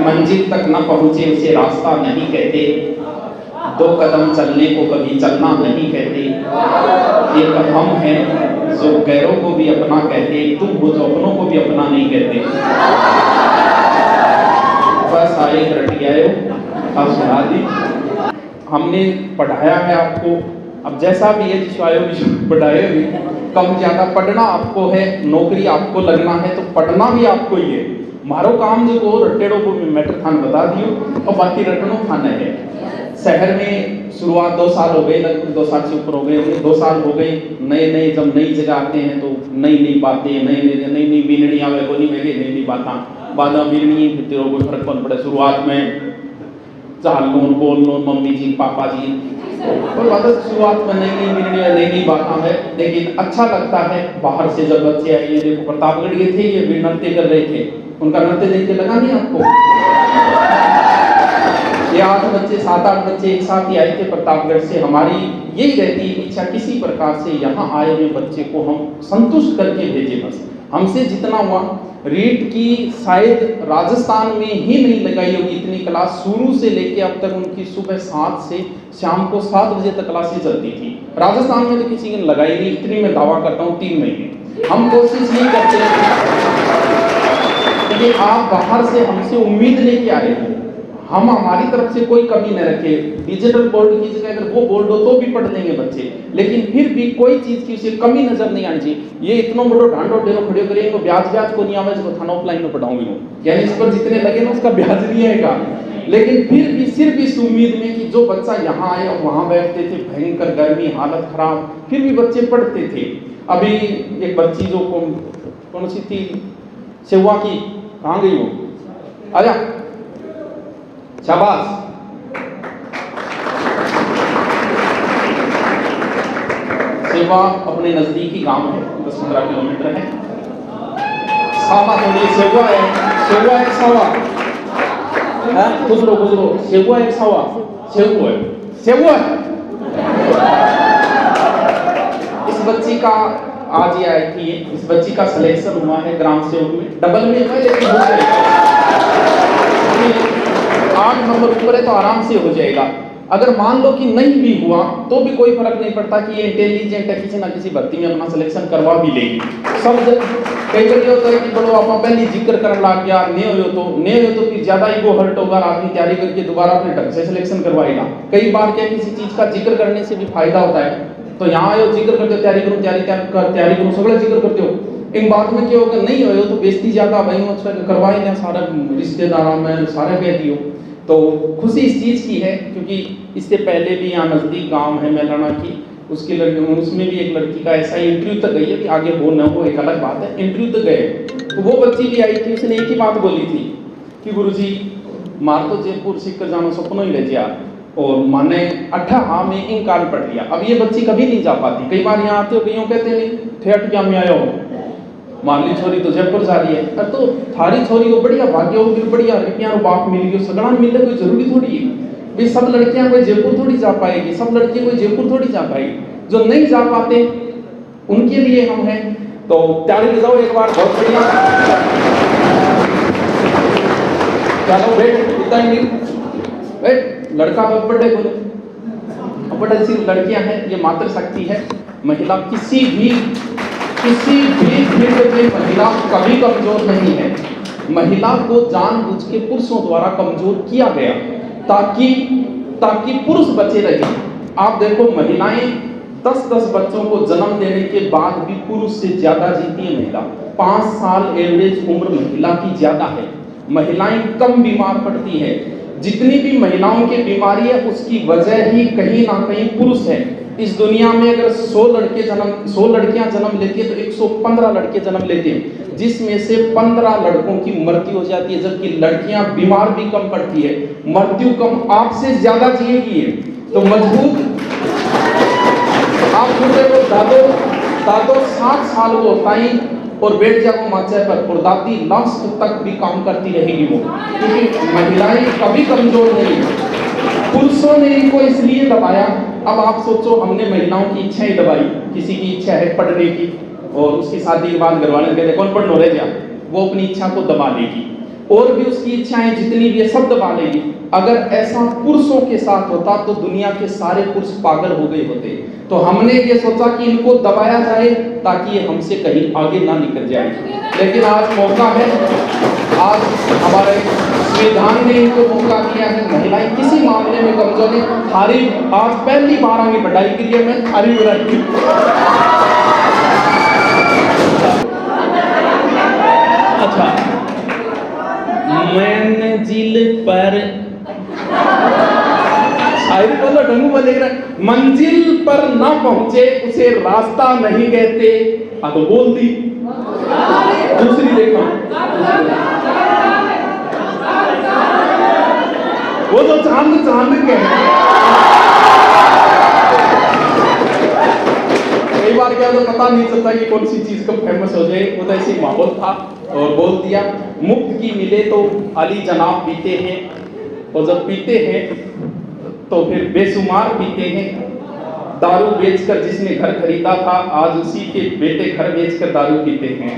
मंजिल तक न पहुंचे उसे रास्ता नहीं कहते, 2 कदम चलने को कभी चलना नहीं कहते, एक हम है जो गैरों को भी अपना कहते, तुम हो जो अपनों को भी अपना नहीं कहते। बस आए रट आयो, अब सुना दी। हमने पढ़ाया है आपको, अब जैसा भी है जिस पढ़ाए हुए, कम ज़्यादा पढ़ना आपको है, नौकरी आपको लगना है तो पढ़ना भी आपको ही है। मारो काम जो को रटेड़ो को मैटर थान बता दियो और बाकी रटनो थाना है। शहर में शुरुआत 2 साल हो गए, लगभग 2 साल से ऊपर हो गए, 2 साल हो गए। नए जब नई जगह आते हैं तो नई बातें, नई बीननी आवे बोली में नई बातें बाधा बीननी फिर कोई फर्क कौन पड़े। शुरुआत में चाल लोन बोल लोन मम्मी जी पापा जी और बात शुरुआत में नई बातें है, लेकिन अच्छा लगता है। बाहर से जब बच्चे आए, ये देखो प्रतापगढ़ के थे, ये भी नृत्य कर रहे थे, उनका नृत्य देख के लगा नहीं आपको? ये 8 बच्चे 7-8 बच्चे एक साथ ही आए थे प्रतापगढ़ से। हमारी यही रहती है इच्छा किसी प्रकार से यहाँ आए हुए बच्चे को हम संतुष्ट करके भेजें। बस हमसे जितना हुआ। रीट की शायद राजस्थान में ही नहीं लगाई होगी इतनी क्लास, शुरू से लेके अब तक उनकी सुबह 7 से शाम को 7 बजे तक क्लासें चलती थी। राजस्थान में तो किसी ने लगाई नहीं, इतनी मैं दावा करता हूँ 3 महीने। हम कोशिश नहीं करते कि आप बाहर से हमसे उम्मीद लेके आ रहे हो, हम हमारी तरफ से कोई कमी न रखे। डिजिटल बोर्ड की जगह अगर वो बोर्ड हो तो भी पढ़ लेंगे बच्चे, लेकिन फिर भी कोई चीज की उसे कमी नजर नहीं आनी चाहिए। ये इतना बड़ो ढांडो ढेरो खड़े करेंगे, ब्याज को नहीं आवे जो थाना ऑफलाइन में पढ़ाऊंगी वो, यानी इस पर जितने लगे ना उसका ब्याज नहीं आएगा। लेकिन फिर भी सिर्फ इस उम्मीद में कि जो बच्चा यहाँ आए और वहाँ बैठते थे, भयंकर गर्मी, हालत खराब, फिर भी बच्चे पढ़ते थे। अभी एक बच्ची जो कौन सी थी, सेवा की, कहाँ गई वो, आजा शाबाश। सेवा अपने नजदीकी गांव है, 10-15 किलोमीटर है। सावा थोड़ी सेवा है, सेवा एक सावा है, गुजरो सेवा एक सावा, सेवा है। इस बच्ची का आज ही आई थी, इस बच्ची का सिलेक्शन हुआ है ग्राम सेवक में, डबल में है, लेकिन 8 नंबर ऊपर है तो आराम से हो जाएगा। अगर मान लो कि नहीं भी हुआ तो भी कोई फर्क नहीं पड़ता कि ये इंटेलिजेंट है, किसी ना किसी भर्ती में अपना सिलेक्शन करवा भी लेगी। सब कई बार होता है कि बड़ो आप पहले जिक्र करने लग गया, नहीं हो तो फिर ज्यादा ही वो हर्ट होगा, आदमी तैयारी करके दोबारा अपने ढंग से सिलेक्शन करवाएगा। कई बार क्या किसी चीज का जिक्र करने से भी फायदा होता है, तो यहाँ आयो जिक्र करते हो, तैयारी करो, सगड़ा जिक्र करते हो। इन बात में क्या होगा, नहीं हो तो बेइज्जती ज्यादा भाई करवाए ना, सारा रिश्तेदारों में सारे कह दियो। तो खुशी इस चीज़ की है क्योंकि इससे पहले भी यहाँ नज़दीक गांव है मैलाना की, उसकी लड़की, उसमें भी एक लड़की का ऐसा इंटरव्यू तक गई है कि आगे हो न हो एक अलग बात है, इंटरव्यू तक गए। तो वो बच्ची भी आई थी, उसने एक ही बात बोली थी कि गुरुजी मार तो जयपुर सीख कर जाना सपनों ही रह गया, और माने 18 में इनकार पढ़ लिया। अब ये बच्ची कभी नहीं जा पाती। कई बार यहाँ आते हो, कईयों कहते नहीं ठेठ क्या में आयो, मारली छोरी तो जयपुर जा रही है, तो थारी छोरी को बढ़िया भाग्य हो, फिर बढ़िया रुपया बाप मिल गया, सगड़ा मिलने कोई जरूरी थोड़ी है भाई। सब लड़कियां कोई जयपुर थोड़ी जा पाएगी, सब लड़के कोई जयपुर थोड़ी जा पाएगी। जो नहीं जा पाते उनके लिए हम हैं। तो तैयारी जाओ एक बार, बहुत बढ़िया। चलो बैठ, लड़का बड़े बोले, बड़े सी लड़कियां हैं, ये मातृशक्ति है। महिला किसी भी फील्ड में महिला कभी कमजोर नहीं है। महिला को जानबूझ के पुरुषों द्वारा कमजोर किया गया ताकि पुरुष बचे रहे। आप देखो महिलाएं 10-10 बच्चों को जन्म देने के बाद भी पुरुष से ज्यादा जीती है महिला। 5 साल एवरेज उम्र महिला की ज्यादा है। महिलाएं कम बीमार पड़ती है। जितनी भी महिलाओं की बीमारी है उसकी वजह ही कहीं ना कहीं पुरुष है। इस दुनिया में अगर 100 लड़कियां जन्म लेती है तो 115 लड़के जन्म लेते हैं, जिसमें से 15 लड़कों की मृत्यु हो जाती है, जबकि लड़कियां बीमार भी कम पड़ती है, मृत्यु कम, आपसे ज्यादा जिएगी। तो मजबूत आप छोटे को दादो 60 साल को ताई और बैठ जाओ माचे पर, और दादी लास्ट तक भी काम करती रहेगी वो, क्योंकि महिलाएं कभी कमजोर नहीं। पुरुषों ने इनको इसलिए दबाया। अब आप सोचो, हमने महिलाओं की इच्छा ही दबाई। किसी की इच्छा है पढ़ने की और उसकी शादी के बाद घरवाले कहते कौन पढ़ लो रह जा, वो अपनी इच्छा को दबा लेगी। और भी उसकी इच्छाएं जितनी भी है सब दबा लेगी। अगर ऐसा पुरुषों के साथ होता तो दुनिया के सारे पुरुष पागल हो गए होते। तो हमने ये सोचा कि इनको दबाया जाए ताकि ये हमसे कहीं आगे ना निकल जाए। लेकिन आज मौका है, आज हमारे संविधान ने इनको मौका दिया है। महिलाएं किसी मामले में कमजोर है, हारी आज पहली बार आगे बढ़ाई के लिए मैं हारी बढ़ाई। अच्छा, मंजिल पर शायरी बोलो ढंगू बोले, मंजिल पर ना पहुंचे उसे रास्ता नहीं कहते। हाँ तो बोल दी। दूसरी देखो, वो तो चांद चांद के कई बार क्या तो पता नहीं चलता कि कौन सी चीज को फेमस हो जाए। वो तो ऐसी माहौल था और बोल दिया। मुफ्त की मिले तो अली जनाब पीते हैं, और जब पीते हैं तो फिर बेशुमार पीते हैं। दारू बेचकर जिसने घर खरीदा था आज उसी के बेटे घर बेचकर दारू पीते हैं।